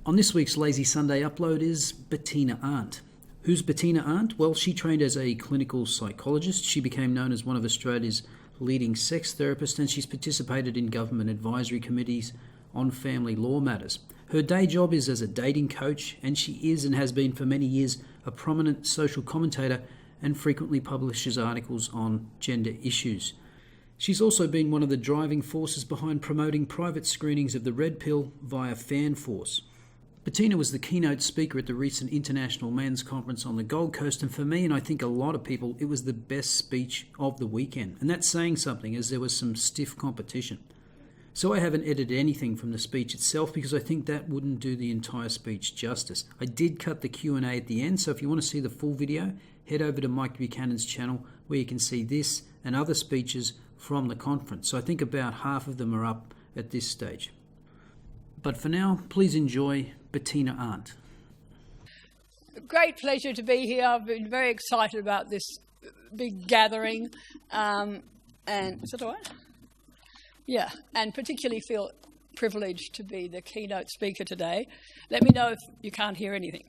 On this week's Lazy Sunday upload is Bettina Arndt. Who's Bettina Arndt? Well, she trained as a clinical psychologist. She became known as one of Australia's leading sex therapists, and she's participated in government advisory committees on family law matters. Her day job is as a dating coach, and she is and has been for many years a prominent social commentator and frequently publishes articles on gender issues. She's also been one of the driving forces behind promoting private screenings of the Red Pill via FanForce. Bettina was the keynote speaker at the recent International Men's Conference on the Gold Coast, and for me, and I think a lot of people, it was the best speech of the weekend. And that's saying something, as there was some stiff competition. So I haven't edited anything from the speech itself because I think that wouldn't do the entire speech justice. I did cut the Q&A at the end, so if you want to see the full video, head over to Mike Buchanan's channel where you can see this and other speeches from the conference. So I think about half of them are up at this stage. But for now, please enjoy Bettina Arndt. Great pleasure to be here. I've been very excited about this big gathering. And is that all right? Yeah, and particularly feel privileged to be the keynote speaker today. Let me know if you can't hear anything.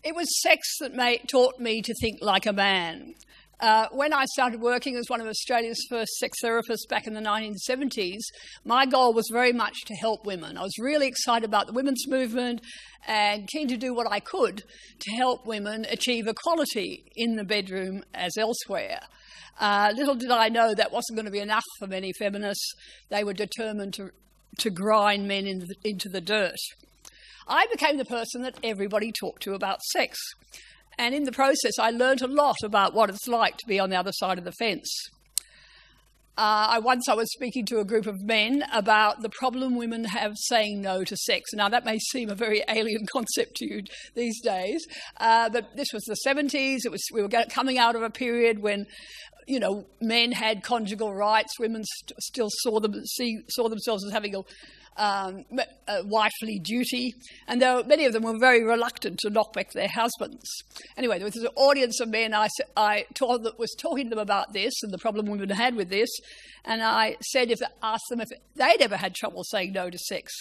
It was sex that taught me to think like a man. When I started working as one of Australia's first sex therapists back in the 1970s, my goal was very much to help women. I was really excited about the women's movement and keen to do what I could to help women achieve equality in the bedroom as elsewhere. Little did I know that wasn't going to be enough for many feminists. They were determined to grind men into the dirt. I became the person that everybody talked to about sex. And in the process, I learned a lot about what it's like to be on the other side of the fence. Once I was speaking to a group of men about the problem women have saying no to sex. Now, that may seem a very alien concept to you these days, but this was the 70s. We were coming out of a period when, men had conjugal rights. Women still saw themselves as having a wifely duty, and many of them were very reluctant to knock back their husbands. Anyway, there was an audience of men I was talking to them about this and the problem women had with this, and I asked them if they'd ever had trouble saying no to sex.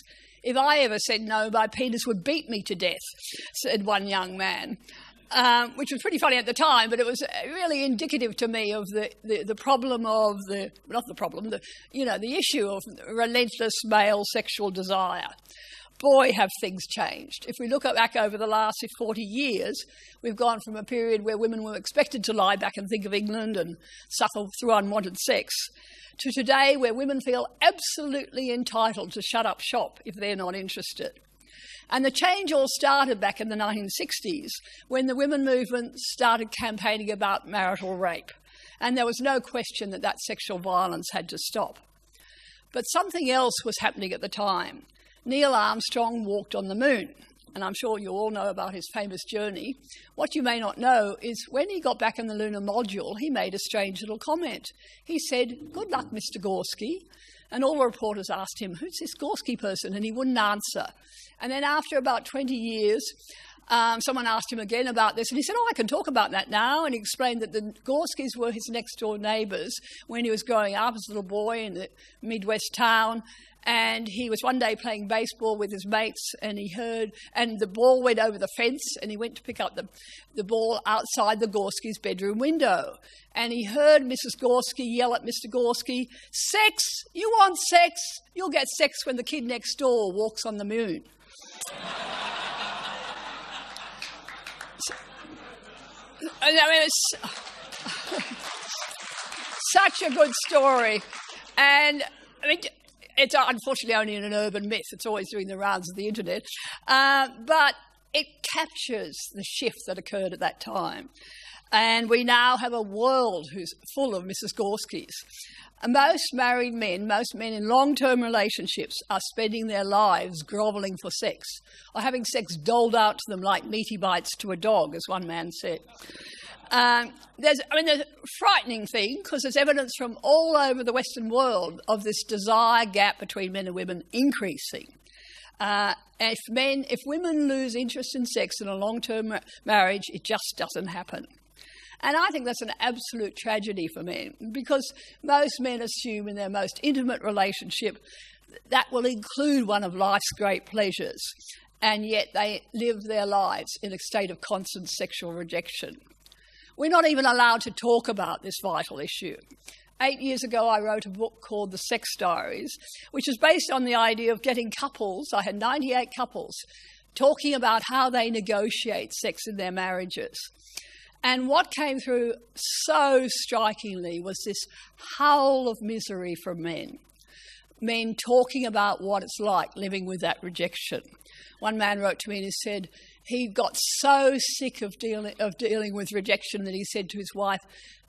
If I ever said no, my penis would beat me to death, said one young man. Which was pretty funny at the time, but it was really indicative to me of the problem of the issue of relentless male sexual desire. Boy, have things changed. If we look back over the last 40 years, we've gone from a period where women were expected to lie back and think of England and suffer through unwanted sex, to today where women feel absolutely entitled to shut up shop if they're not interested. And the change all started back in the 1960s when the women movement started campaigning about marital rape. And there was no question that sexual violence had to stop. But something else was happening at the time. Neil Armstrong walked on the moon. And I'm sure you all know about his famous journey. What you may not know is when he got back in the lunar module, he made a strange little comment. He said, "Good luck, Mr. Gorski." And all the reporters asked him, "Who's this Gorski person?" And he wouldn't answer. And then after about 20 years, someone asked him again about this, and he said, "Oh, I can talk about that now." And he explained that the Gorskis were his next-door neighbours when he was growing up as a little boy in the Midwest town. And he was one day playing baseball with his mates, and and the ball went over the fence, and he went to pick up the ball outside the Gorski's bedroom window. And he heard Mrs. Gorski yell at Mr. Gorski, "Sex! You want sex? You'll get sex when the kid next door walks on the moon." I mean, it's such a good story. And I mean, it's unfortunately only an urban myth. It's always doing the rounds of the internet. But it captures the shift that occurred at that time. And we now have a world who's full of Mrs. Gorskis. And most married men, most men in long-term relationships are spending their lives grovelling for sex or having sex doled out to them like meaty bites to a dog, as one man said. There's a frightening thing because there's evidence from all over the Western world of this desire gap between men and women increasing. If women lose interest in sex in a long-term marriage, it just doesn't happen. And I think that's an absolute tragedy for men because most men assume in their most intimate relationship that will include one of life's great pleasures. and yet they live their lives in a state of constant sexual rejection. We're not even allowed to talk about this vital issue. 8 years ago, I wrote a book called The Sex Diaries, which is based on the idea of getting couples, I had 98 couples, talking about how they negotiate sex in their marriages. And what came through so strikingly was this howl of misery from men. Men talking about what it's like living with that rejection. One man wrote to me and he said he got so sick of dealing with rejection that he said to his wife,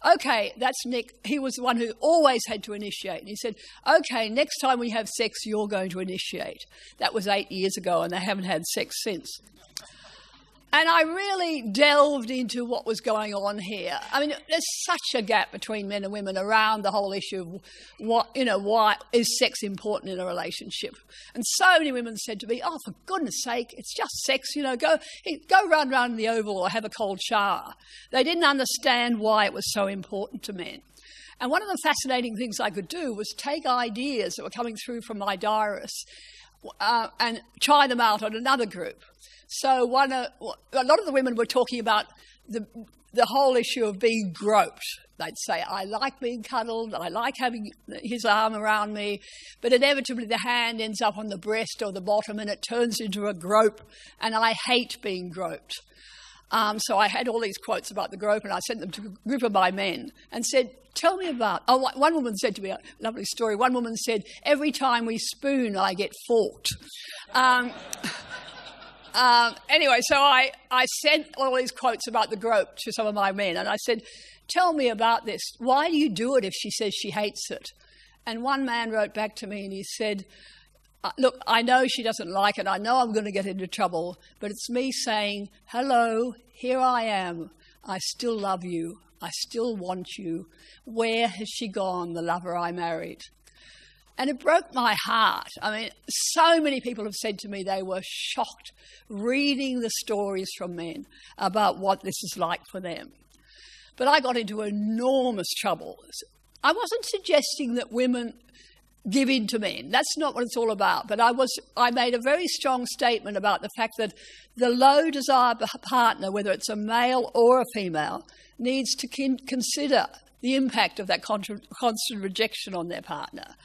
"Okay, that's Nick." He was the one who always had to initiate. And he said, "Okay, next time we have sex, you're going to initiate." That was 8 years ago, and they haven't had sex since. And I really delved into what was going on here. I mean, there's such a gap between men and women around the whole issue of why is sex important in a relationship. And so many women said to me, "Oh, for goodness sake, it's just sex, go run around the Oval or have a cold shower." They didn't understand why it was so important to men. And one of the fascinating things I could do was take ideas that were coming through from my diarists and try them out on another group. So a lot of the women were talking about the whole issue of being groped. They'd say, "I like being cuddled, I like having his arm around me," but inevitably the hand ends up on the breast or the bottom and it turns into a grope, and I hate being groped. So I had all these quotes about the grope, and I sent them to a group of my men and said, "Tell me about..." One woman said to me, a lovely story, one woman said, "Every time we spoon, I get forked." Anyway, so I sent all these quotes about the grope to some of my men, and I said, "Tell me about this. Why do you do it if she says she hates it?" And one man wrote back to me and he said, "Look, I know she doesn't like it. I know I'm going to get into trouble, but it's me saying, 'Hello, here I am. I still love you. I still want you. Where has she gone, the lover I married?'" And it broke my heart. I mean, so many people have said to me they were shocked reading the stories from men about what this is like for them. But I got into enormous trouble. I wasn't suggesting that women give in to men. That's not what it's all about. But I made a very strong statement about the fact that the low desire partner, whether it's a male or a female, needs to consider the impact of that constant rejection on their partner.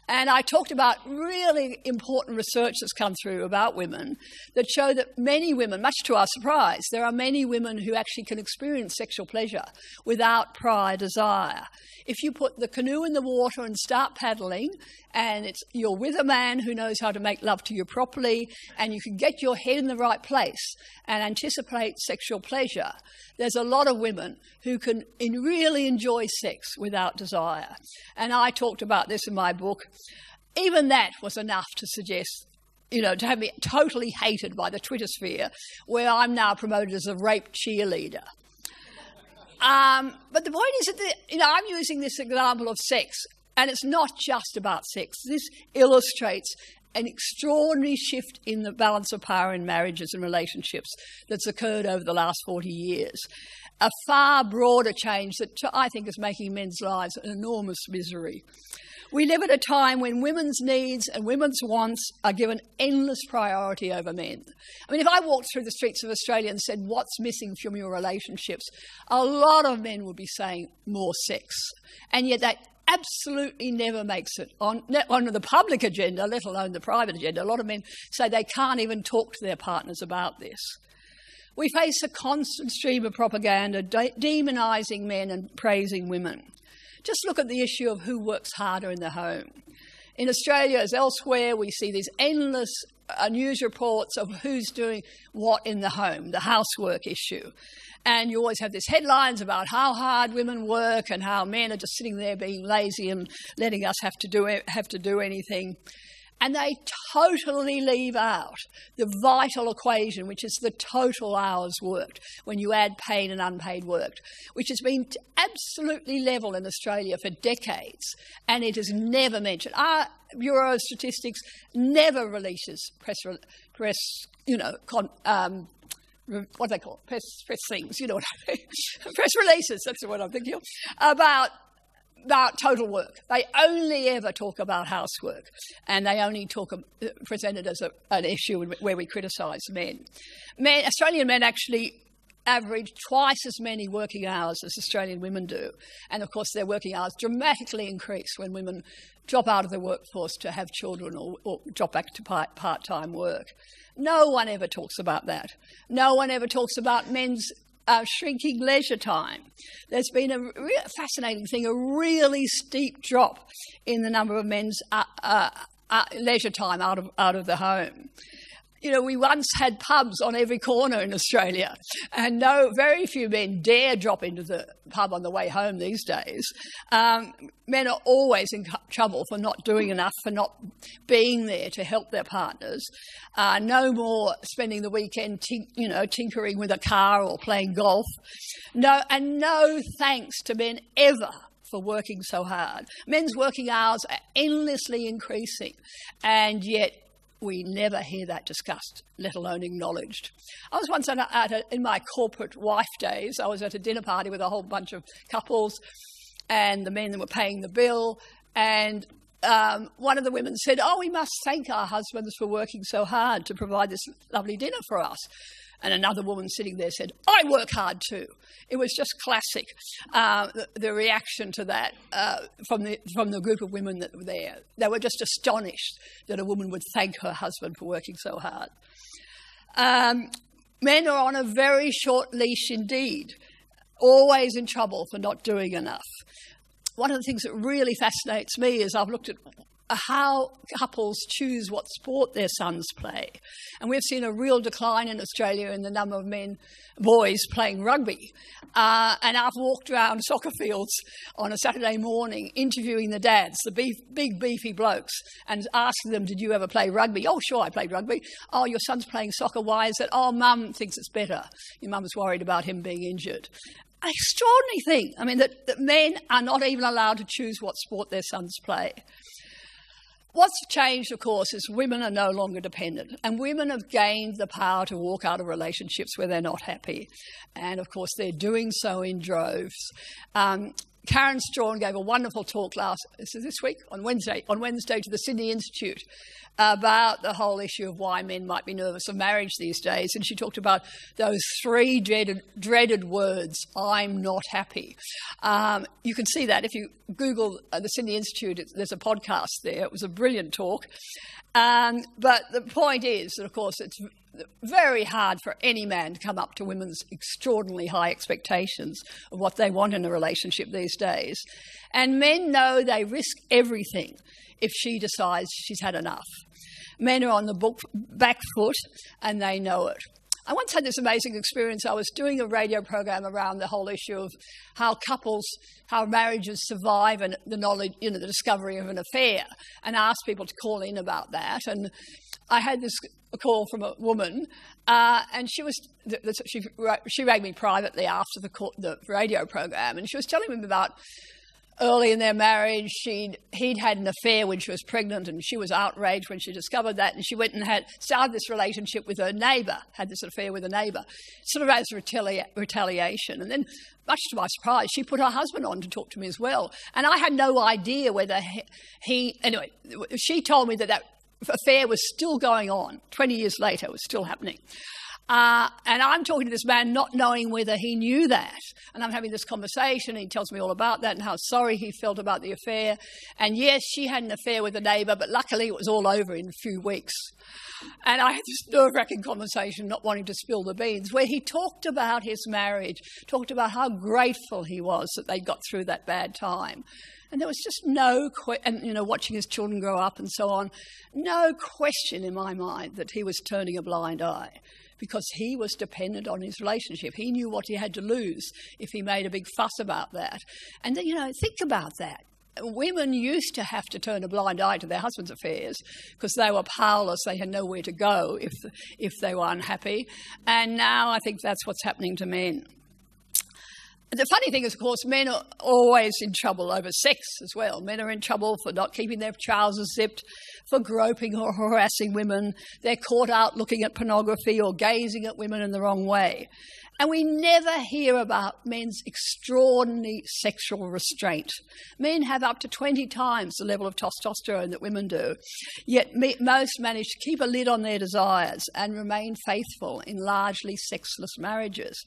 And I talked about really important research that's come through about women that show that many women, much to our surprise, there are many women who actually can experience sexual pleasure without prior desire. If you put the canoe in the water and start paddling, and you're with a man who knows how to make love to you properly, and you can get your head in the right place and anticipate sexual pleasure, there's a lot of women who can really enjoy sex without desire. And I talked about this in my book. Even that was enough to suggest, to have me totally hated by the Twitter sphere, where I'm now promoted as a rape cheerleader. But the point is that, I'm using this example of sex, and it's not just about sex. This illustrates an extraordinary shift in the balance of power in marriages and relationships that's occurred over the last 40 years. A far broader change that I think is making men's lives an enormous misery. We live at a time when women's needs and women's wants are given endless priority over men. I mean, if I walked through the streets of Australia and said, "What's missing from your relationships?" a lot of men would be saying more sex. And yet that absolutely never makes it on the public agenda, let alone the private agenda. A lot of men say they can't even talk to their partners about this. We face a constant stream of propaganda demonising men and praising women. Just look at the issue of who works harder in the home. In Australia, as elsewhere, we see these endless news reports of who's doing what in the home, the housework issue. And you always have these headlines about how hard women work and how men are just sitting there being lazy and letting us have to do anything. And they totally leave out the vital equation, which is the total hours worked when you add paid and unpaid work, which has been absolutely level in Australia for decades, and it is never mentioned. Our Bureau of Statistics never releases press what do they call it? Press things, you know what I mean? Press releases, that's the word I'm thinking of, about about total work. They only ever talk about housework, and they only present it as an issue where we criticise men. Australian men actually average twice as many working hours as Australian women do. And of course their working hours dramatically increase when women drop out of the workforce to have children or drop back to part-time work. No one ever talks about that. No one ever talks about men's shrinking leisure time. There's been a fascinating thing, a really steep drop in the number of men's leisure time out of the home. You know, we once had pubs on every corner in Australia, and very few men dare drop into the pub on the way home these days. Men are always in trouble for not doing enough, for not being there to help their partners. No more spending the weekend, tinkering with a car or playing golf. No thanks to men ever for working so hard. Men's working hours are endlessly increasing, and yet we never hear that discussed, let alone acknowledged. I was once in my corporate wife days, I was at a dinner party with a whole bunch of couples, and the men were paying the bill, and one of the women said, we must thank our husbands for working so hard to provide this lovely dinner for us. And another woman sitting there said, I work hard too. It was just classic, the reaction to that from the group of women that were there. They were just astonished that a woman would thank her husband for working so hard. Men are on a very short leash indeed, always in trouble for not doing enough. One of the things that really fascinates me is I've looked at how couples choose what sport their sons play. And we've seen a real decline in Australia in the number of boys playing rugby. And I've walked around soccer fields on a Saturday morning interviewing the dads, the big beefy blokes, and asking them, did you ever play rugby? Oh, sure, I played rugby. Oh, your son's playing soccer. Why is that? Oh, Mum thinks it's better. Your mum's worried about him being injured. An extraordinary thing. I mean, that men are not even allowed to choose what sport their sons play. What's changed, of course, is women are no longer dependent, and women have gained the power to walk out of relationships where they're not happy. And, of course, they're doing so in droves. Karen Strawn gave a wonderful talk this week, on Wednesday to the Sydney Institute about the whole issue of why men might be nervous of marriage these days. And she talked about those three dreaded words, I'm not happy. You can see that if you Google the Sydney Institute, there's a podcast there. It was a brilliant talk. But the point is that, of course, it's very hard for any man to come up to women's extraordinarily high expectations of what they want in a relationship these days. And men know they risk everything if she decides she's had enough. Men are on the back foot, and they know it. I once had this amazing experience. I was doing a radio program around the whole issue of how marriages survive and the discovery of an affair, and asked people to call in about that. And I had a call from a woman, and she rang me privately after the radio program, and she was telling me about early in their marriage, he'd had an affair when she was pregnant, and she was outraged when she discovered that, and she went and started this relationship with her neighbour, had this affair with a neighbour, sort of as retaliation. And then, much to my surprise, she put her husband on to talk to me as well. And I had no idea whether anyway, she told me that affair was still going on. 20 years later, it was still happening. And I'm talking to this man not knowing whether he knew that. And I'm having this conversation, and he tells me all about that and how sorry he felt about the affair. And yes, she had an affair with a neighbour, but luckily it was all over in a few weeks. And I had this nerve-wracking conversation, not wanting to spill the beans, where he talked about his marriage, talked about how grateful he was that they got through that bad time. And there was just watching his children grow up and so on, no question in my mind that he was turning a blind eye, because he was dependent on his relationship. He knew what he had to lose if he made a big fuss about that. And then, think about that. Women used to have to turn a blind eye to their husbands' affairs because they were powerless. They had nowhere to go if they were unhappy. And now I think that's what's happening to men. The funny thing is, of course, men are always in trouble over sex as well. Men are in trouble for not keeping their trousers zipped, for groping or harassing women. They're caught out looking at pornography or gazing at women in the wrong way. And we never hear about men's extraordinary sexual restraint. Men have up to 20 times the level of testosterone that women do, yet most manage to keep a lid on their desires and remain faithful in largely sexless marriages.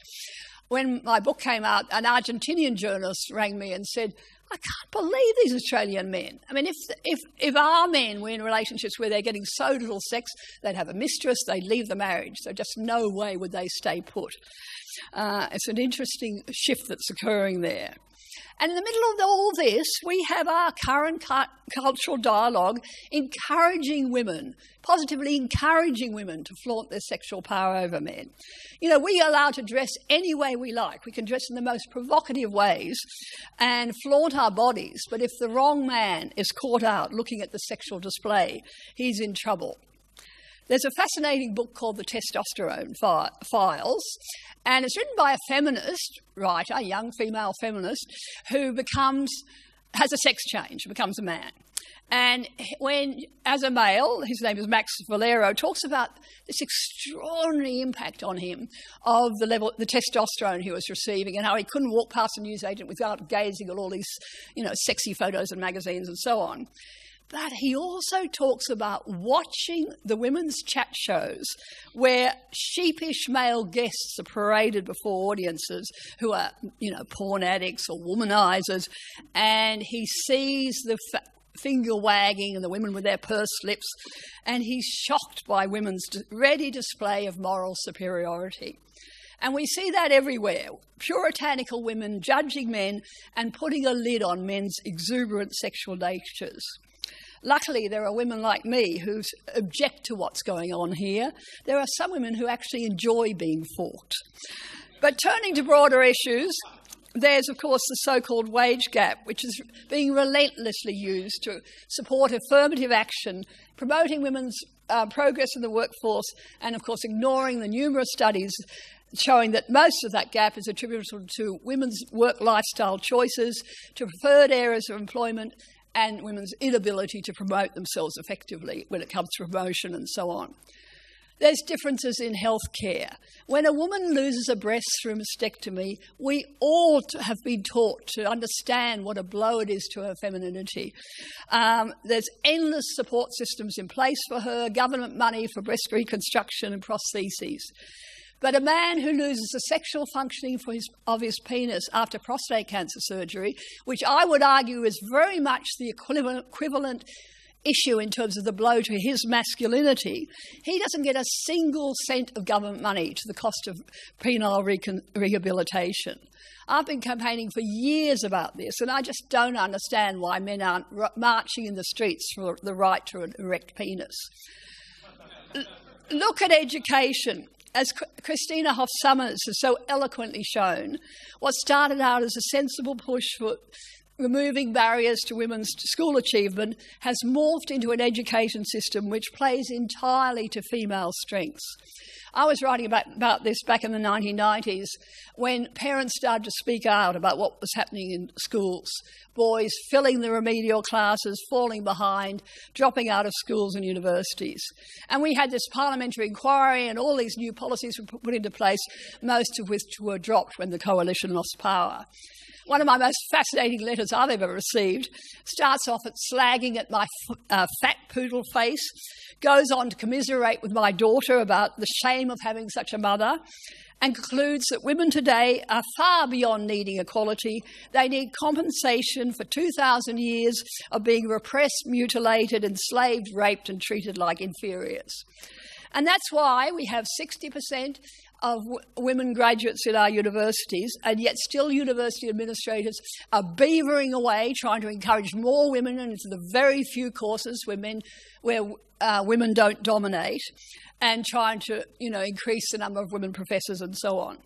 When my book came out, an Argentinian journalist rang me and said, I can't believe these Australian men. I mean, if our men were in relationships where they're getting so little sex, they'd have a mistress, they'd leave the marriage. So just no way would they stay put. It's an interesting shift that's occurring there. And in the middle of all this, we have our current cultural dialogue encouraging women, positively encouraging women to flaunt their sexual power over men. You know, we are allowed to dress any way we like. We can dress in the most provocative ways and flaunt our bodies. But if the wrong man is caught out looking at the sexual display, he's in trouble. There's a fascinating book called The Testosterone Files, and it's written by a feminist writer, a young female feminist, who has a sex change, becomes a man. And when, as a male, his name is Max Valero, talks about this extraordinary impact on him of the testosterone he was receiving and how he couldn't walk past a newsagent without gazing at all these, sexy photos in magazines and so on. But he also talks about watching the women's chat shows where sheepish male guests are paraded before audiences who are, porn addicts or womanizers, and he sees the finger wagging and the women with their pursed lips, and he's shocked by women's ready display of moral superiority. And we see that everywhere, puritanical women judging men and putting a lid on men's exuberant sexual natures. Luckily, there are women like me who object to what's going on here. There are some women who actually enjoy being forked. But turning to broader issues, there's, of course, the so-called wage gap, which is being relentlessly used to support affirmative action, promoting women's progress in the workforce, and, of course, ignoring the numerous studies showing that most of that gap is attributable to women's work lifestyle choices, to preferred areas of employment, and women's inability to promote themselves effectively when it comes to promotion and so on. There's differences in healthcare. When a woman loses a breast through mastectomy, we all have been taught to understand what a blow it is to her femininity. There's endless support systems in place for her, government money for breast reconstruction and prostheses. But a man who loses the sexual functioning of his penis after prostate cancer surgery, which I would argue is very much the equivalent issue in terms of the blow to his masculinity, he doesn't get a single cent of government money to the cost of penile rehabilitation. I've been campaigning for years about this, and I just don't understand why men aren't marching in the streets for the right to an erect penis. Look at education. As Christina Hoff Sommers has so eloquently shown, what started out as a sensible push for removing barriers to women's school achievement has morphed into an education system which plays entirely to female strengths. I was writing about this back in the 1990s when parents started to speak out about what was happening in schools. Boys filling the remedial classes, falling behind, dropping out of schools and universities. And we had this parliamentary inquiry and all these new policies were put into place, most of which were dropped when the coalition lost power. One of my most fascinating letters I've ever received starts off at slagging at my fat poodle face, goes on to commiserate with my daughter about the shame of having such a mother, and concludes that women today are far beyond needing equality. They need compensation for 2,000 years of being repressed, mutilated, enslaved, raped, and treated like inferiors. And that's why we have 60% of women graduates in our universities, and yet still university administrators are beavering away trying to encourage more women into the very few courses where women don't dominate, and trying to increase the number of women professors and so on.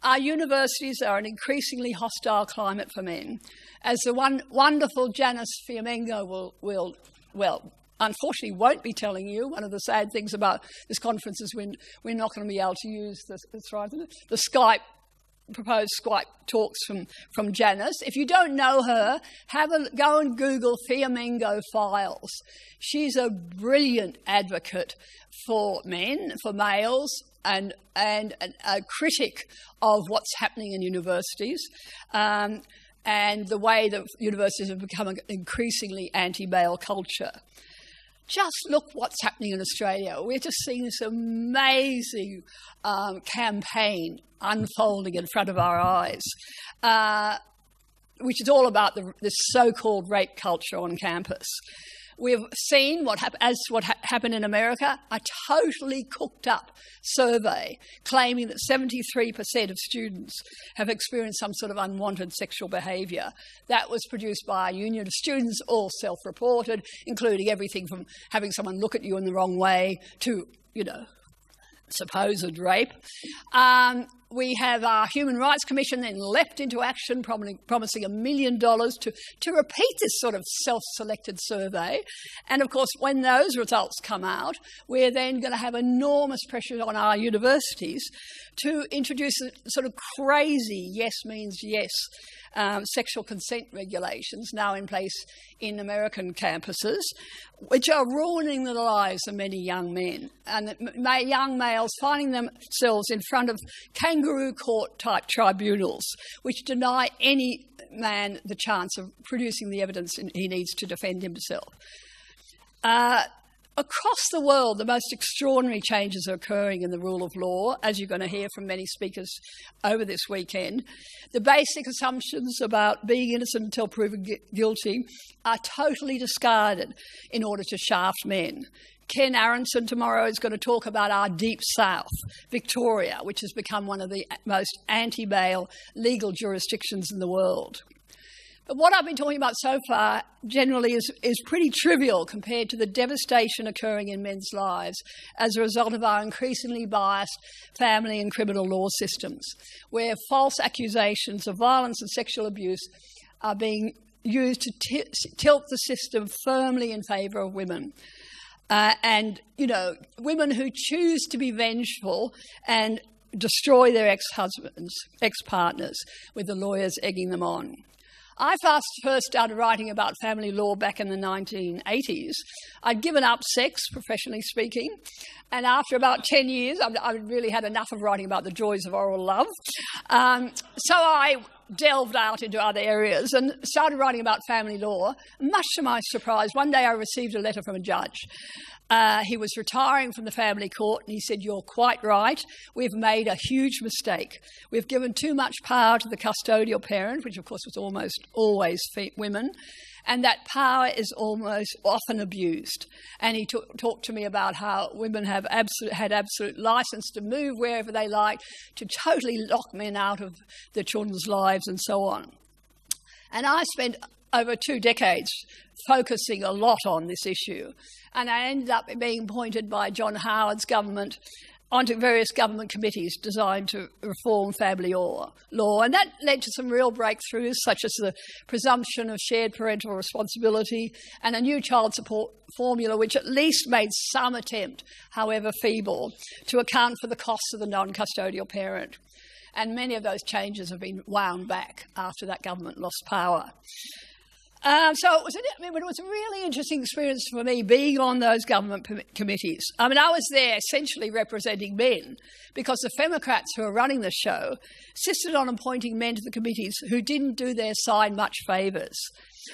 Our universities are an increasingly hostile climate for men, as the wonderful Janice Fiamengo will unfortunately won't be telling you. One of the sad things about this conference is we're not going to be able to use the Skype proposed Skype talks from Janice. If you don't know her, go and Google Fiamingo Files. She's a brilliant advocate for men, for males, and a critic of what's happening in universities. And the way that universities have become an increasingly anti-male culture. Just look what's happening in Australia. We're just seeing this amazing campaign unfolding in front of our eyes, which is all about this so-called rape culture on campus. We've seen what happened in America, a totally cooked-up survey claiming that 73% of students have experienced some sort of unwanted sexual behaviour. That was produced by a union of students, all self-reported, including everything from having someone look at you in the wrong way to, supposed rape. We have our Human Rights Commission then leapt into action, promising $1 million to repeat this sort of self-selected survey. And of course, when those results come out, we're then going to have enormous pressure on our universities to introduce a sort of crazy yes means yes sexual consent regulations now in place in American campuses, which are ruining the lives of many young men and young males finding themselves in front of kangaroo court type tribunals which deny any man the chance of producing the evidence he needs to defend himself. Across the world, the most extraordinary changes are occurring in the rule of law, as you're going to hear from many speakers over this weekend. The basic assumptions about being innocent until proven guilty are totally discarded in order to shaft men. Ken Aronson tomorrow is going to talk about our deep south, Victoria, which has become one of the most anti-male legal jurisdictions in the world. But what I've been talking about so far generally is pretty trivial compared to the devastation occurring in men's lives as a result of our increasingly biased family and criminal law systems, where false accusations of violence and sexual abuse are being used to tilt the system firmly in favour of women. Women who choose to be vengeful and destroy their ex-husbands, ex-partners, with the lawyers egging them on. I first started writing about family law back in the 1980s. I'd given up sex, professionally speaking, and after about 10 years, I really had enough of writing about the joys of oral love. So I delved out into other areas and started writing about family law. Much to my surprise, one day I received a letter from a judge. He was retiring from the family court and he said, "You're quite right. We've made a huge mistake. We've given too much power to the custodial parent," which of course was almost always women, and that power is almost often abused. And he talked to me about how women have had absolute license to move wherever they like, to totally lock men out of their children's lives and so on. And I spent over 2 decades focusing a lot on this issue. And I ended up being appointed by John Howard's government onto various government committees designed to reform family law. And that led to some real breakthroughs, such as the presumption of shared parental responsibility and a new child support formula, which at least made some attempt, however feeble, to account for the costs of the non-custodial parent. And many of those changes have been wound back after that government lost power. So it was a really interesting experience for me being on those government committees. I mean, I was there essentially representing men because the Femocrats who are running the show insisted on appointing men to the committees who didn't do their side much favours.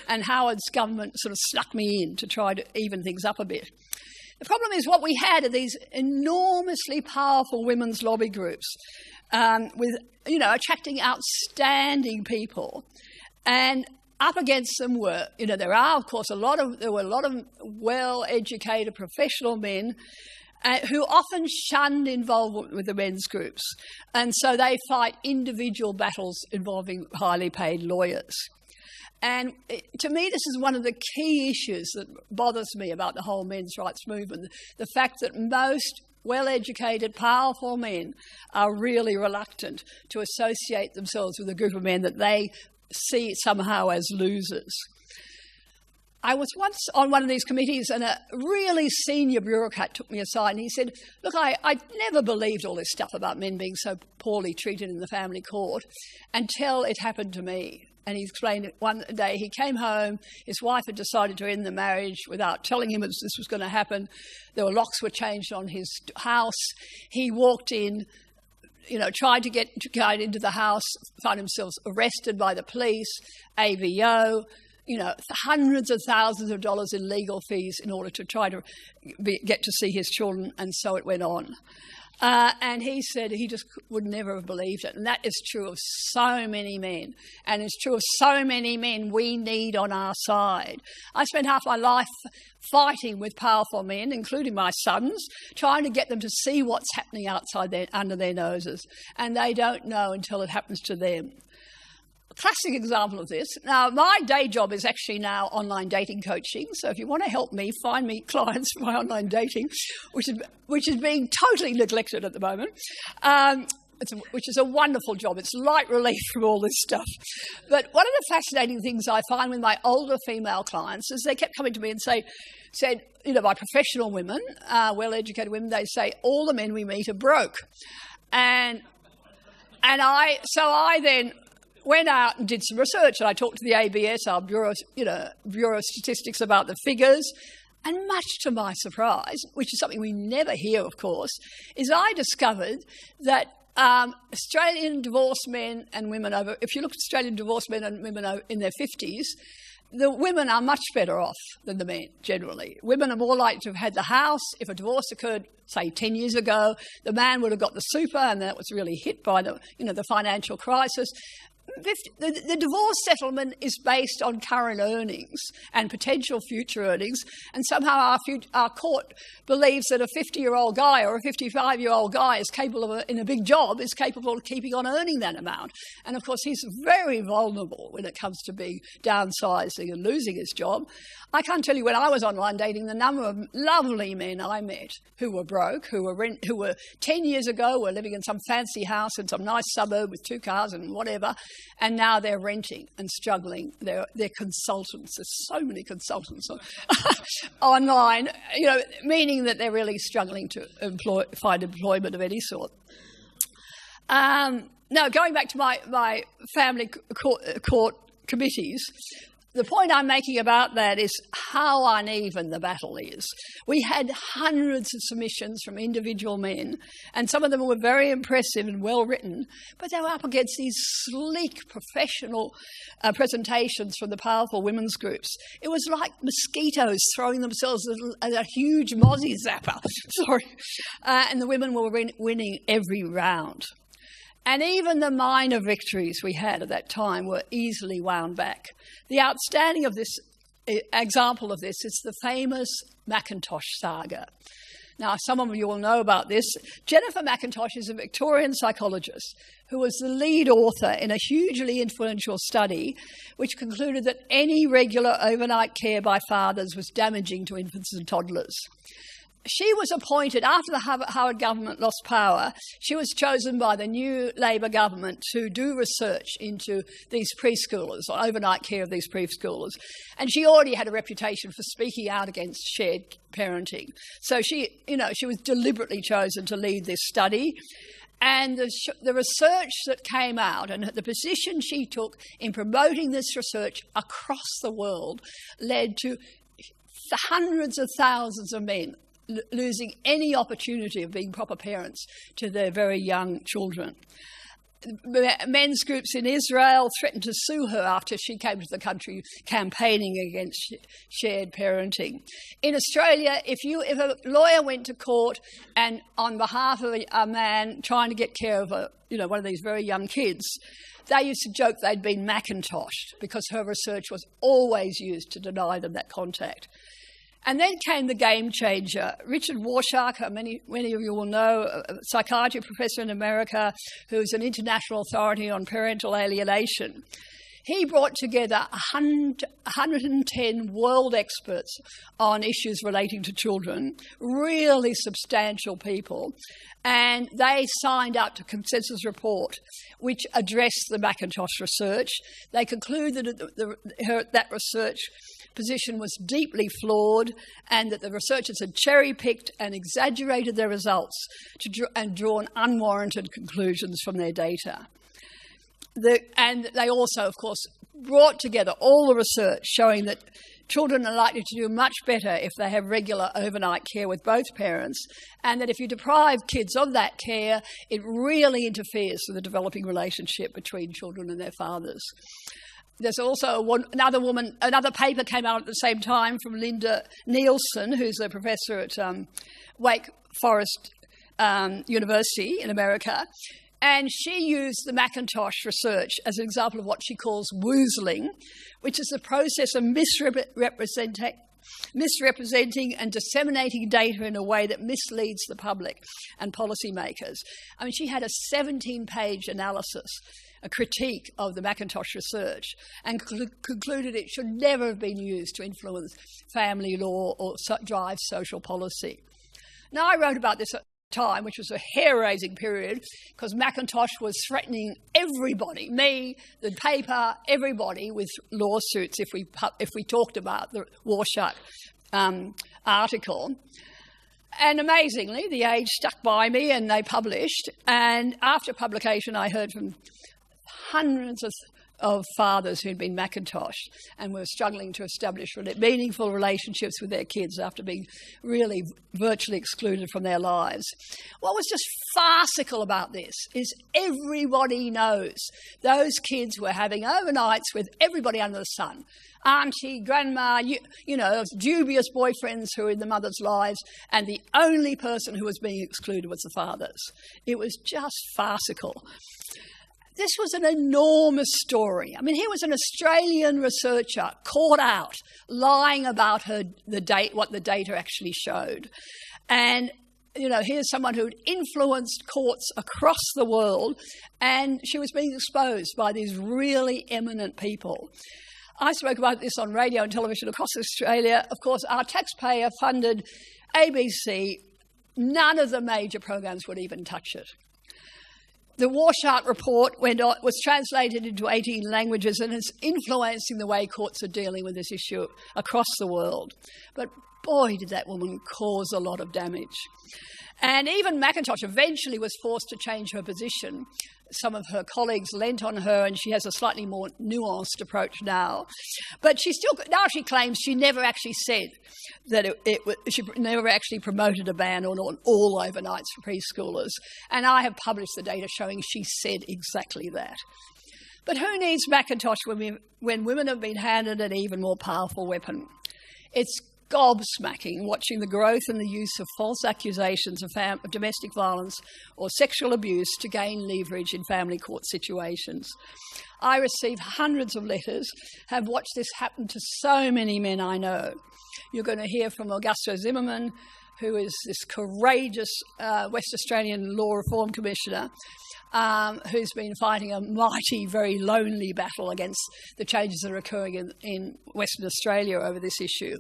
And Howard's government sort of snuck me in to try to even things up a bit. The problem is what we had are these enormously powerful women's lobby groups with, attracting outstanding people. And up against them were, there were a lot of well-educated professional men who often shunned involvement with the men's groups. And so they fight individual battles involving highly paid lawyers. And to me, this is one of the key issues that bothers me about the whole men's rights movement, the fact that most well-educated, powerful men are really reluctant to associate themselves with a group of men that they see somehow as losers. I was once on one of these committees and a really senior bureaucrat took me aside and he said, look, I never believed all this stuff about men being so poorly treated in the family court until it happened to me. And he explained it one day. He came home, his wife had decided to end the marriage without telling him this was going to happen. There were locks were changed on his house. He walked in, tried to get into the house, found himself arrested by the police, AVO, hundreds of thousands of dollars in legal fees in order to try to get to see his children, and so it went on. And he said he just would never have believed it. And that is true of so many men. And it's true of so many men we need on our side. I spent half my life fighting with powerful men, including my sons, trying to get them to see what's happening under their noses. And they don't know until it happens to them. Classic example of this. Now, my day job is actually now online dating coaching. So if you want to help me, find me clients for my online dating, which is being totally neglected at the moment, which is a wonderful job. It's light relief from all this stuff. But one of the fascinating things I find with my older female clients is they kept coming to me and said, by professional women, well-educated women, they say, all the men we meet are broke. And I then went out and did some research, and I talked to the ABS, our Bureau of Statistics, about the figures. And much to my surprise, which is something we never hear, of course, is I discovered that Australian divorced men and women if you look at Australian divorced men and women in their 50s, the women are much better off than the men, generally. Women are more likely to have had the house. If a divorce occurred, say, 10 years ago, the man would have got the super, and that was really hit by the financial crisis. The divorce settlement is based on current earnings and potential future earnings, and somehow our court believes that a 50-year-old guy or a 55-year-old guy is capable of, in a big job, is capable of keeping on earning that amount. And of course, he's very vulnerable when it comes to being downsizing and losing his job. I can't tell you, when I was online dating, the number of lovely men I met who were broke, who were 10 years ago were living in some fancy house in some nice suburb with 2 cars and whatever, and now they're renting and struggling. They're consultants. There's so many consultants online, meaning that they're really struggling to find employment of any sort. Now, going back to my family court committees, the point I'm making about that is how uneven the battle is. We had hundreds of submissions from individual men, and some of them were very impressive and well-written, but they were up against these sleek, professional presentations from the powerful women's groups. It was like mosquitoes throwing themselves at a huge mozzie zapper. Sorry. And the women were winning every round. And even the minor victories we had at that time were easily wound back. The outstanding example of this is the famous Macintosh saga. Now, some of you will know about this. Jennifer Macintosh is a Victorian psychologist who was the lead author in a hugely influential study which concluded that any regular overnight care by fathers was damaging to infants and toddlers. She was appointed, after the Howard government lost power, she was chosen by the new Labor government to do research into these preschoolers, or overnight care of these preschoolers. And she already had a reputation for speaking out against shared parenting. So she was deliberately chosen to lead this study. And the research that came out and the position she took in promoting this research across the world led to hundreds of thousands of men losing any opportunity of being proper parents to their very young children. Men's groups in Israel threatened to sue her after she came to the country campaigning against shared parenting. In Australia, if a lawyer went to court and on behalf of a man trying to get care of one of these very young kids, they used to joke they'd been Macintoshed because her research was always used to deny them that contact. And then came the game changer. Richard Warshak, many of you will know, a psychiatry professor in America who's an international authority on parental alienation. He brought together 110 world experts on issues relating to children, really substantial people, and they signed up to a consensus report which addressed the McIntosh research. They concluded that that research position was deeply flawed and that the researchers had cherry-picked and exaggerated their results and drawn unwarranted conclusions from their data. And they also, of course, brought together all the research showing that children are likely to do much better if they have regular overnight care with both parents, and that if you deprive kids of that care, it really interferes with the developing relationship between children and their fathers. There's also another paper came out at the same time from Linda Nielsen, who's a professor at Wake Forest University in America. And she used the McIntosh research as an example of what she calls woozling, which is the process of misrepresenting and disseminating data in a way that misleads the public and policymakers. I mean, she had a 17-page analysis, a critique of the McIntosh research, and concluded it should never have been used to influence family law or drive social policy. Now, I wrote about this at time, which was a hair-raising period, because McIntosh was threatening everybody, me, the paper, everybody, with lawsuits if we talked about the Warshak article. And amazingly, The Age stuck by me and they published. And after publication, I heard from hundreds of fathers who'd been McIntoshed and were struggling to establish meaningful relationships with their kids after being really virtually excluded from their lives. What was just farcical about this is everybody knows those kids were having overnights with everybody under the sun. Auntie, grandma, you know, dubious boyfriends who were in the mother's lives, and the only person who was being excluded was the fathers. It was just farcical. This was an enormous story. I mean, here was an Australian researcher caught out lying about what the data actually showed. And, you know, here's someone who'd influenced courts across the world, and she was being exposed by these really eminent people. I spoke about this on radio and television across Australia. Of course, our taxpayer-funded ABC, none of the major programs would even touch it. The Warshak report was translated into 18 languages and is influencing the way courts are dealing with this issue across the world. But boy, did that woman cause a lot of damage. And even McIntosh eventually was forced to change her position. Some of her colleagues leant on her, and she has a slightly more nuanced approach now. But now she claims she never actually said that she never actually promoted a ban on all overnights for preschoolers. And I have published the data showing she said exactly that. But who needs McIntosh when women have been handed an even more powerful weapon? It's gobsmacking watching the growth and the use of false accusations of domestic violence or sexual abuse to gain leverage in family court situations. I receive hundreds of letters, have watched this happen to so many men I know. You're going to hear from Augusto Zimmerman, who is this courageous West Australian Law Reform Commissioner, who's been fighting a mighty, very lonely battle against the changes that are occurring in Western Australia over this issue.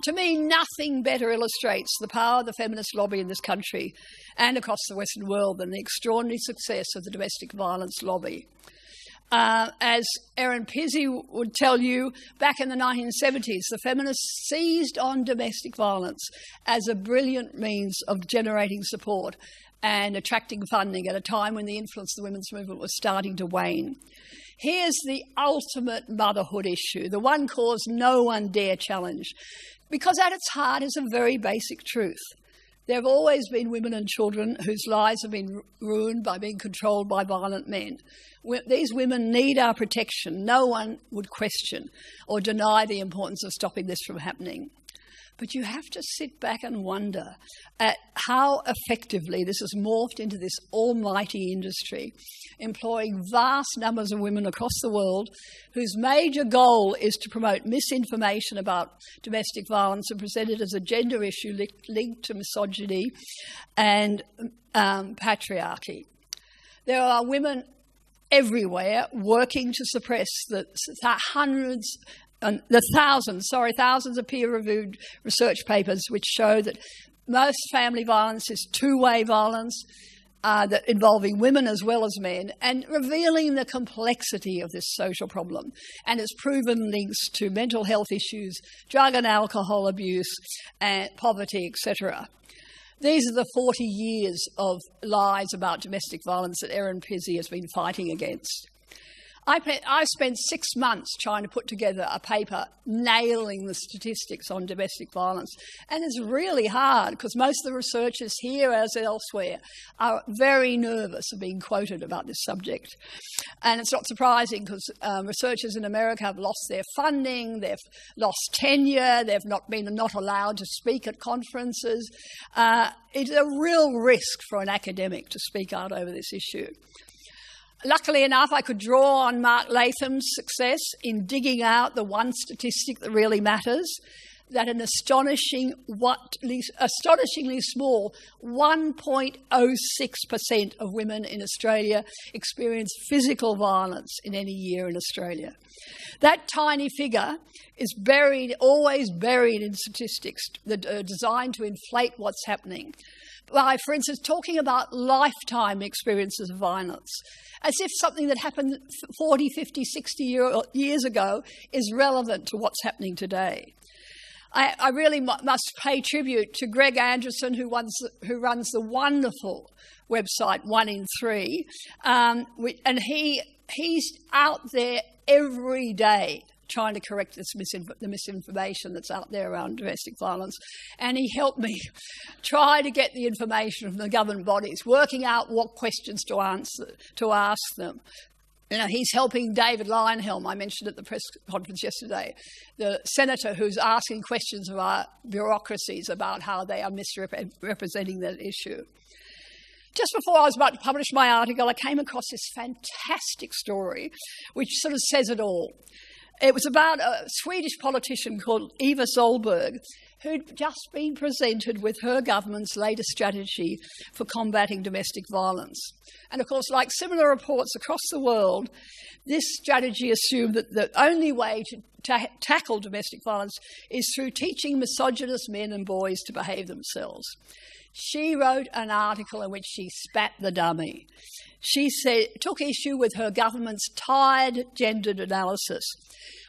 To me, nothing better illustrates the power of the feminist lobby in this country and across the Western world than the extraordinary success of the domestic violence lobby. As Erin Pizzey would tell you, back in the 1970s, the feminists seized on domestic violence as a brilliant means of generating support and attracting funding at a time when the influence of the women's movement was starting to wane. Here's the ultimate motherhood issue, the one cause no one dare challenge, because at its heart is a very basic truth. There have always been women and children whose lives have been ruined by being controlled by violent men. These women need our protection. No one would question or deny the importance of stopping this from happening. But you have to sit back and wonder at how effectively this has morphed into this almighty industry, employing vast numbers of women across the world whose major goal is to promote misinformation about domestic violence and present it as a gender issue linked to misogyny and patriarchy. There are women everywhere working to suppress the thousands of peer-reviewed research papers which show that most family violence is two-way violence, that involving women as well as men, and revealing the complexity of this social problem and its proven links to mental health issues, drug and alcohol abuse, and poverty, etc. These are the 40 years of lies about domestic violence that Erin Pizzey has been fighting against. I spent 6 months trying to put together a paper nailing the statistics on domestic violence. And it's really hard because most of the researchers here as elsewhere are very nervous of being quoted about this subject. And it's not surprising because researchers in America have lost their funding, they've lost tenure, they've not allowed to speak at conferences. It's a real risk for an academic to speak out over this issue. Luckily enough, I could draw on Mark Latham's success in digging out the one statistic that really matters, that an astonishingly small 1.06% of women in Australia experience physical violence in any year in Australia. That tiny figure is always buried in statistics that are designed to inflate what's happening. By, for instance, talking about lifetime experiences of violence, as if something that happened 40, 50, 60 years ago is relevant to what's happening today. I really must pay tribute to Greg Anderson, who runs the wonderful website 1 in 3, and he's out there every day trying to correct the misinformation that's out there around domestic violence. And he helped me try to get the information from the government bodies, working out what questions to ask them. You know, he's helping David Leyonhjelm, I mentioned at the press conference yesterday, the senator who's asking questions of our bureaucracies about how they are misrepresenting that issue. Just before I was about to publish my article, I came across this fantastic story which sort of says it all. It was about a Swedish politician called Eva Solberg, who'd just been presented with her government's latest strategy for combating domestic violence. And of course, like similar reports across the world, this strategy assumed that the only way to tackle domestic violence is through teaching misogynist men and boys to behave themselves. She wrote an article in which she spat the dummy. She took issue with her government's tired gendered analysis.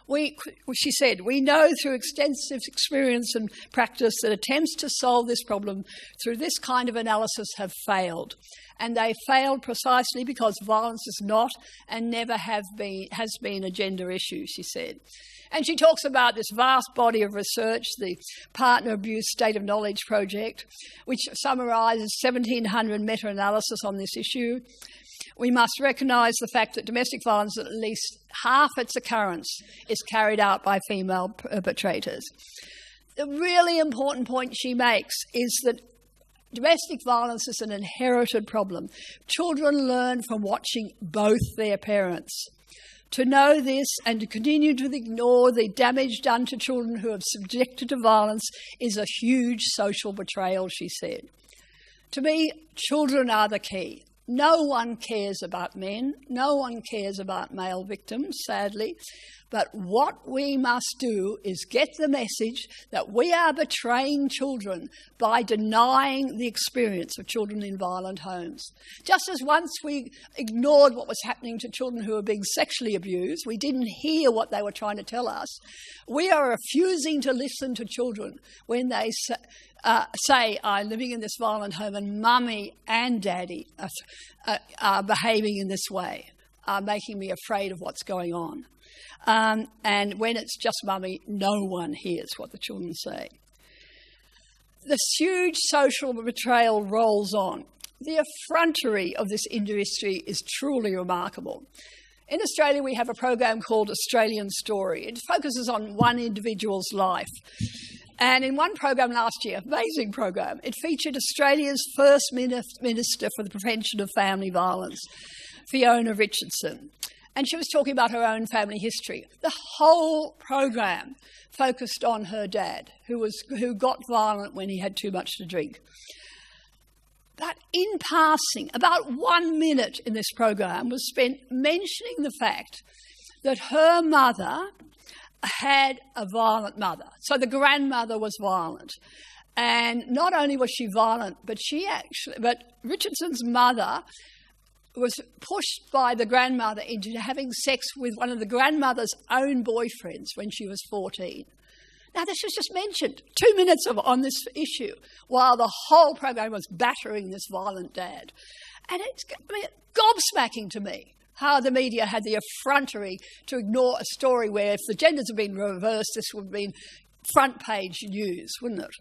She said, "We know through extensive experience and practice that attempts to solve this problem through this kind of analysis have failed. And they failed precisely because violence is not and never has been a gender issue," she said. And she talks about this vast body of research, the Partner Abuse State of Knowledge Project, which summarises 1,700 meta-analysis on this issue. We must recognise the fact that domestic violence, at least half its occurrence, is carried out by female perpetrators. The really important point she makes is that domestic violence is an inherited problem. Children learn from watching both their parents. To know this and to continue to ignore the damage done to children who are subjected to violence is a huge social betrayal, she said. To me, children are the key. No one cares about men. No one cares about male victims, sadly. But what we must do is get the message that we are betraying children by denying the experience of children in violent homes. Just as once we ignored what was happening to children who were being sexually abused, we didn't hear what they were trying to tell us, we are refusing to listen to children when they say, "I'm living in this violent home and mummy and daddy are behaving in this way, are making me afraid of what's going on." And when it's just mummy, no one hears what the children say. This huge social betrayal rolls on. The effrontery of this industry is truly remarkable. In Australia, we have a program called Australian Story. It focuses on one individual's life. And in one program last year, amazing program, it featured Australia's first Minister for the Prevention of Family Violence, Fiona Richardson. And she was talking about her own family history. The whole program focused on her dad, who got violent when he had too much to drink. But in passing, about 1 minute in this program was spent mentioning the fact that her mother had a violent mother. So the grandmother was violent. And not only was she violent, but Richardson's mother was pushed by the grandmother into having sex with one of the grandmother's own boyfriends when she was 14. Now, this was just mentioned 2 minutes on this issue, while the whole program was battering this violent dad. And it's gobsmacking to me how the media had the effrontery to ignore a story where if the genders had been reversed, this would have been front page news, wouldn't it?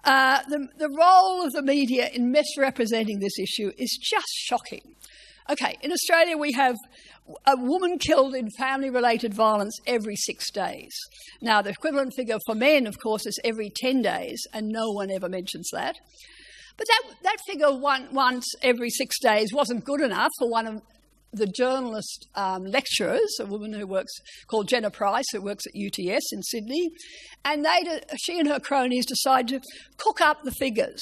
The role of the media in misrepresenting this issue is just shocking. Okay, in Australia we have a woman killed in family-related violence every 6 days. Now, the equivalent figure for men, of course, is every 10 days, and no one ever mentions that. But that figure once every 6 days wasn't good enough for one of the journalist lecturers, a woman who works, called Jenna Price, who works at UTS in Sydney, and she and her cronies decided to cook up the figures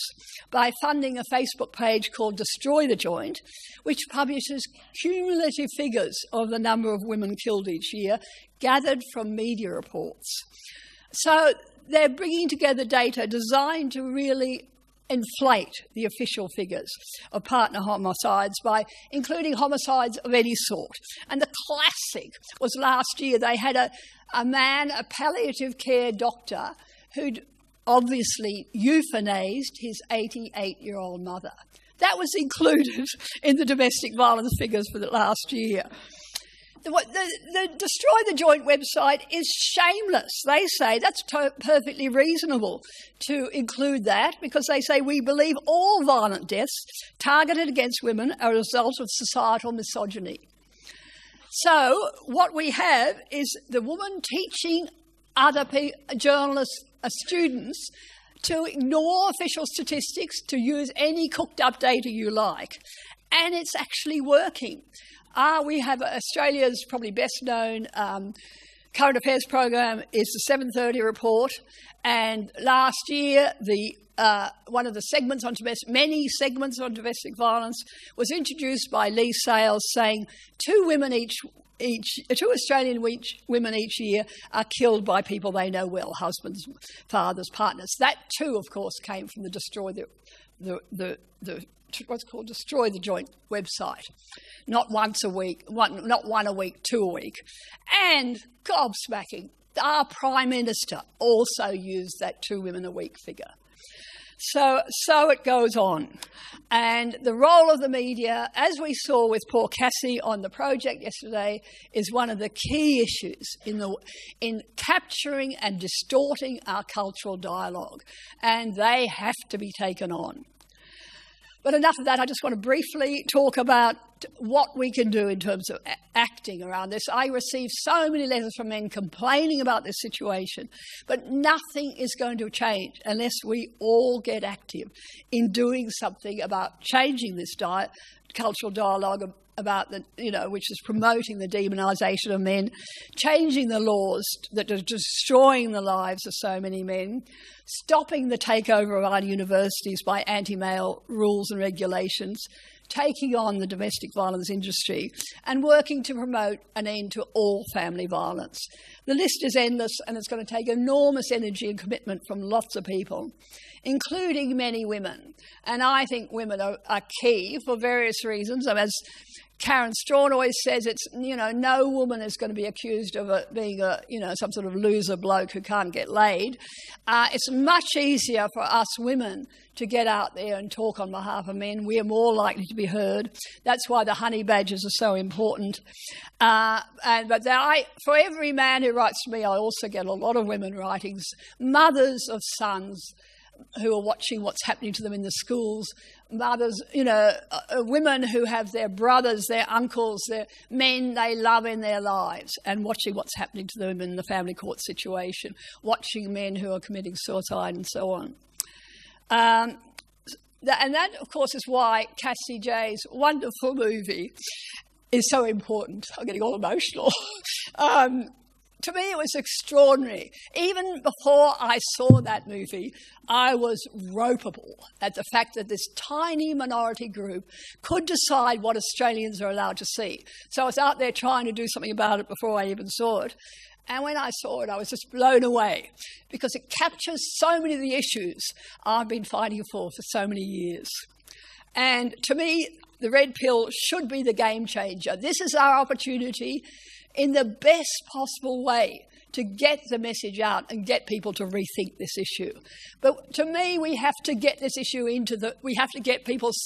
by funding a Facebook page called Destroy the Joint, which publishes cumulative figures of the number of women killed each year, gathered from media reports. So they're bringing together data designed to really inflate the official figures of partner homicides by including homicides of any sort. And the classic was last year. They had a man, a palliative care doctor, who'd obviously euthanized his 88-year-old mother. That was included in the domestic violence figures for the last year. The Destroy the Joint website is shameless. They say that's perfectly reasonable to include that because they say we believe all violent deaths targeted against women are a result of societal misogyny. So what we have is the woman teaching other journalists, students, to ignore official statistics, to use any cooked-up data you like. And it's actually working. We have Australia's probably best-known current affairs program is the 7:30 report, and last year one of the segments on many segments on domestic violence was introduced by Lee Sales, saying two Australian women each year are killed by people they know well, husbands, fathers, partners. That too, of course, came from the Destroy the Joint website. Not once a week, not one a week, 2 a week. And gobsmacking, our Prime Minister also used that 2 women a week figure. So it goes on. And the role of the media, as we saw with poor Cassie on the project yesterday, is one of the key issues in capturing and distorting our cultural dialogue. And they have to be taken on. But enough of that. I just want to briefly talk about what we can do in terms of acting around this. I receive so many letters from men complaining about this situation, but nothing is going to change unless we all get active in doing something about changing this cultural dialogue about which is promoting the demonisation of men, changing the laws that are destroying the lives of so many men, stopping the takeover of our universities by anti-male rules and regulations, taking on the domestic violence industry, and working to promote an end to all family violence. The list is endless, and it's going to take enormous energy and commitment from lots of people, including many women. And I think women are key for various reasons. As Karen Strawn always says, it's, no woman is going to be accused of being some sort of loser bloke who can't get laid. It's much easier for us women to get out there and talk on behalf of men. We are more likely to be heard. That's why the honey badgers are so important. For every man who writes to me, I also get a lot of women writings, mothers of sons who are watching what's happening to them in the schools, mothers, women who have their brothers, their uncles, their men they love in their lives, and watching what's happening to them in the family court situation, watching men who are committing suicide and so on. And that, of course, is why Cassie Jay's wonderful movie is so important. I'm getting all emotional. to me, it was extraordinary. Even before I saw that movie, I was ropeable at the fact that this tiny minority group could decide what Australians are allowed to see. So I was out there trying to do something about it before I even saw it. And when I saw it, I was just blown away because it captures so many of the issues I've been fighting for so many years. And to me, the red pill should be the game changer. This is our opportunity in the best possible way to get the message out and get people to rethink this issue. But to me, we have to get this issue we have to get people's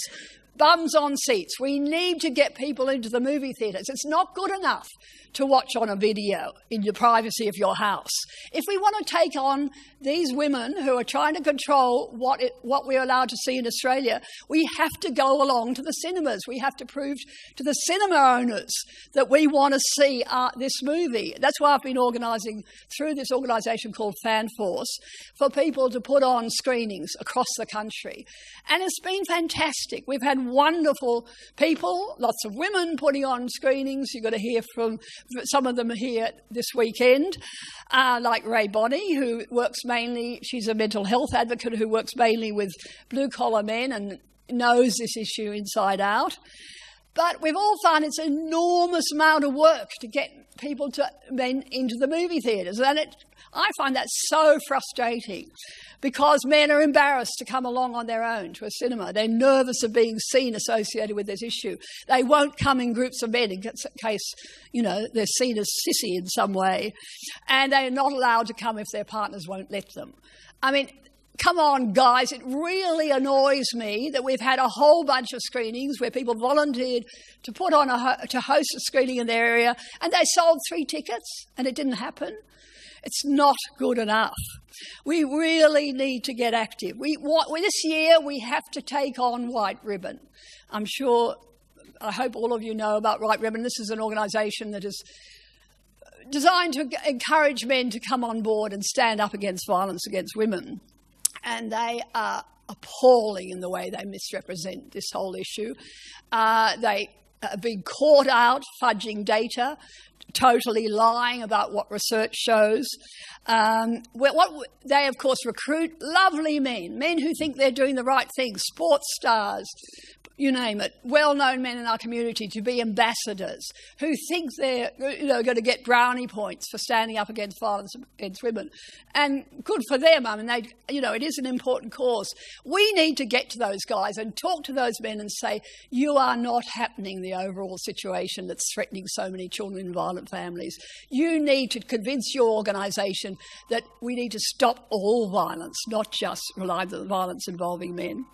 bums on seats. We need to get people into the movie theatres. It's not good enough to watch on a video in the privacy of your house. If we want to take on these women who are trying to control what we're allowed to see in Australia, we have to go along to the cinemas. We have to prove to the cinema owners that we want to see this movie. That's why I've been organising through this organisation called Fan Force for people to put on screenings across the country. And it's been fantastic. We've had wonderful people, lots of women putting on screenings. You're going to hear from some of them here this weekend, like Ray Bonney, who works mainly, she's a mental health advocate who works mainly with blue-collar men and knows this issue inside out. But we've all found it's an enormous amount of work to get men into the movie theatres. And I find that so frustrating because men are embarrassed to come along on their own to a cinema. They're nervous of being seen associated with this issue. They won't come in groups of men in case, they're seen as sissy in some way. And they're not allowed to come if their partners won't let them. I mean, come on, guys, it really annoys me that we've had a whole bunch of screenings where people volunteered to put on to host a screening in their area and they sold 3 tickets and it didn't happen. It's not good enough. We really need to get active. This year we have to take on White Ribbon. I hope all of you know about White Ribbon. This is an organisation that is designed to encourage men to come on board and stand up against violence against women. And they are appalling in the way they misrepresent this whole issue. They have been caught out fudging data, totally lying about what research shows. They, of course, recruit lovely men who think they're doing the right thing, sports stars, you name it, well-known men in our community to be ambassadors who think they're going to get brownie points for standing up against violence against women. And good for them. I mean, it is an important cause. We need to get to those guys and talk to those men and say, you are not happening the overall situation that's threatening so many children in violent families. You need to convince your organisation that we need to stop all violence, not just rely on the violence involving men.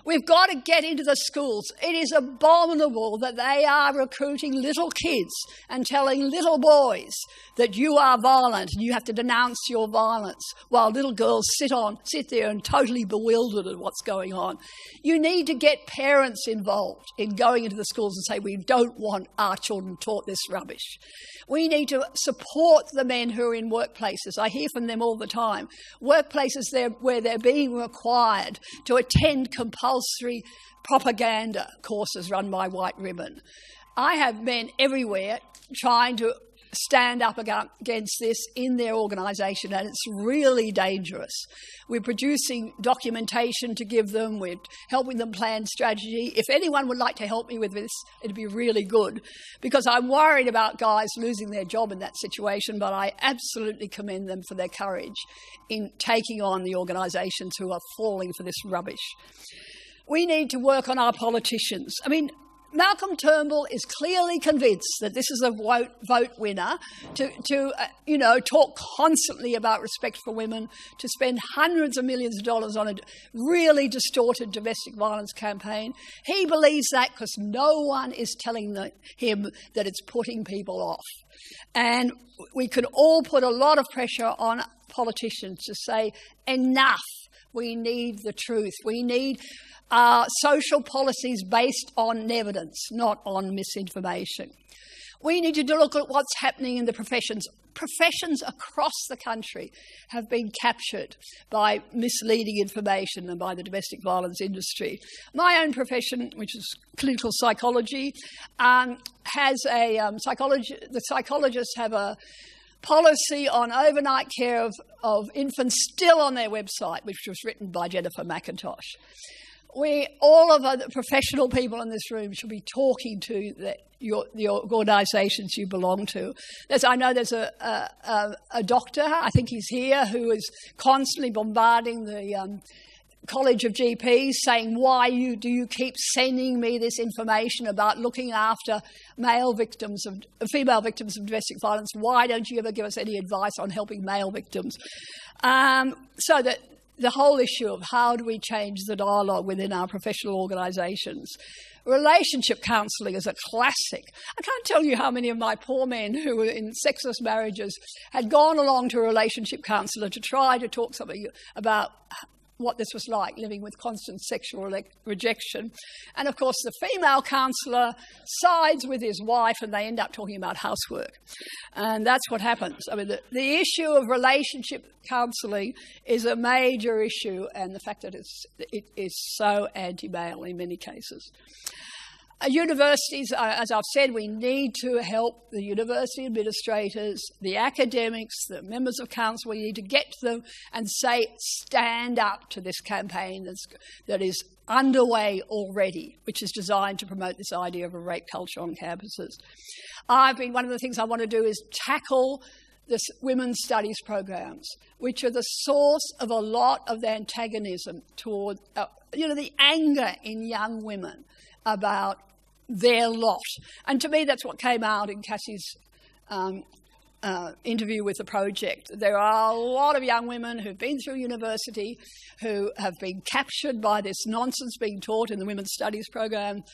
We've got to get into the schools. It is abominable that they are recruiting little kids and telling little boys that you are violent and you have to denounce your violence while little girls sit there and totally bewildered at what's going on. You need to get parents involved in going into the schools and say, we don't want our children taught this rubbish. We need to support the men who are in workplaces. I hear from them all the time. Workplaces where they're being required to attend compulsory propaganda courses run by White Ribbon. I have men everywhere trying to stand up against this in their organisation, and it's really dangerous. We're producing documentation to give them. We're helping them plan strategy. If anyone would like to help me with this, it'd be really good, because I'm worried about guys losing their job in that situation, but I absolutely commend them for their courage in taking on the organisations who are falling for this rubbish. We need to work on our politicians. I mean, Malcolm Turnbull is clearly convinced that this is a vote winner to talk constantly about respect for women, to spend hundreds of millions of dollars on a really distorted domestic violence campaign. He believes that because no one is telling him that it's putting people off. And we can all put a lot of pressure on politicians to say, enough. We need the truth. We need social policies based on evidence, not on misinformation. We need to look at what's happening in the professions. Professions across the country have been captured by misleading information and by the domestic violence industry. My own profession, which is clinical psychology, has the psychologists have policy on overnight care of infants still on their website, which was written by Jennifer McIntosh. All of the professional people in this room should be talking to the organisations you belong to. I know there's a doctor, I think he's here, who is constantly bombarding the College of GPs saying, why do you keep sending me this information about looking after female victims of domestic violence? Why don't you ever give us any advice on helping male victims? So that the whole issue of how do we change the dialogue within our professional organisations. Relationship counselling is a classic. I can't tell you how many of my poor men who were in sexless marriages had gone along to a relationship counsellor to try to talk something about what this was like, living with constant sexual rejection. And of course, the female counsellor sides with his wife and they end up talking about housework. And that's what happens. I mean, the issue of relationship counselling is a major issue, and the fact that it is so anti-male in many cases. Universities, as I've said, we need to help the university administrators, the academics, the members of council. We need to get to them and say, stand up to this campaign that is underway already, which is designed to promote this idea of a rape culture on campuses. One of the things I want to do is tackle this women's studies programs, which are the source of a lot of the antagonism toward, the anger in young women about their lot. And to me, that's what came out in Cassie's interview with the project. There are a lot of young women who've been through university who have been captured by this nonsense being taught in the women's studies program,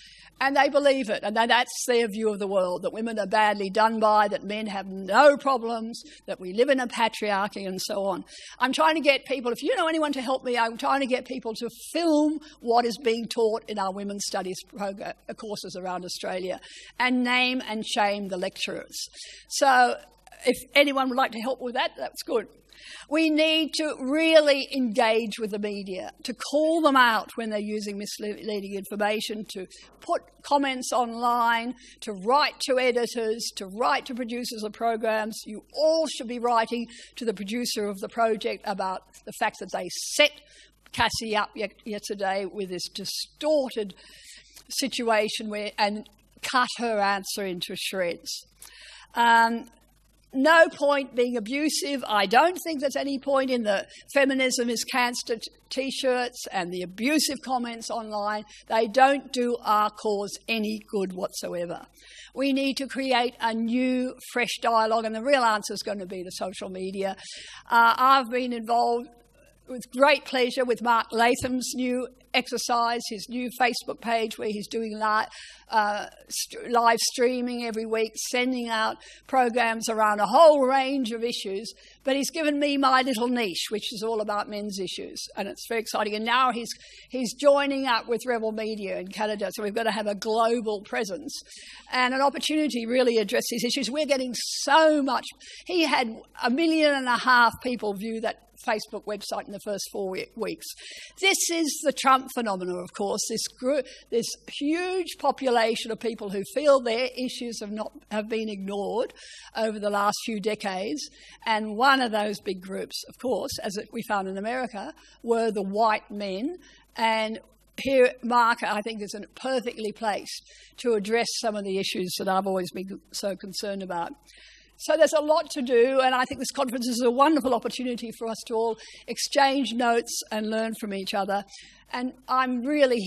and they believe it, and that's their view of the world, that women are badly done by, that men have no problems, that we live in a patriarchy, and so on. I'm trying to get people, if you know anyone to help me, I'm trying to get people to film what is being taught in our women's studies program, courses around Australia, and name and shame the lecturers. So if anyone would like to help with that, that's good. We need to really engage with the media, to call them out when they're using misleading information, to put comments online, to write to editors, to write to producers of programs. You all should be writing to the producer of the project about the fact that they set Cassie up yesterday with this distorted situation and cut her answer into shreds. No point being abusive. I don't think there's any point in the feminism is cancer T-shirts and the abusive comments online. They don't do our cause any good whatsoever. We need to create a new, fresh dialogue, and the real answer is going to be the social media. I've been involved with great pleasure with Mark Latham's new exercise, his new Facebook page where he's doing live streaming every week, sending out programs around a whole range of issues. But he's given me my little niche, which is all about men's issues, and it's very exciting. And now he's joining up with Rebel Media in Canada, so we've got to have a global presence and an opportunity to really address these issues. We're getting so much. He had 1.5 million people view that Facebook website in the first 4 weeks. This is the Trump phenomenon, of course, this huge population of people who feel their issues have been ignored over the last few decades. And one of those big groups, of course, as we found in America, were the white men. And here, Mark, I think, is perfectly placed to address some of the issues that I've always been so concerned about. So there's a lot to do, and I think this conference is a wonderful opportunity for us to all exchange notes and learn from each other. And I'm really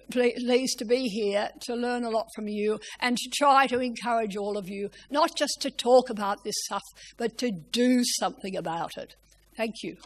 pleased to be here to learn a lot from you and to try to encourage all of you, not just to talk about this stuff, but to do something about it. Thank you.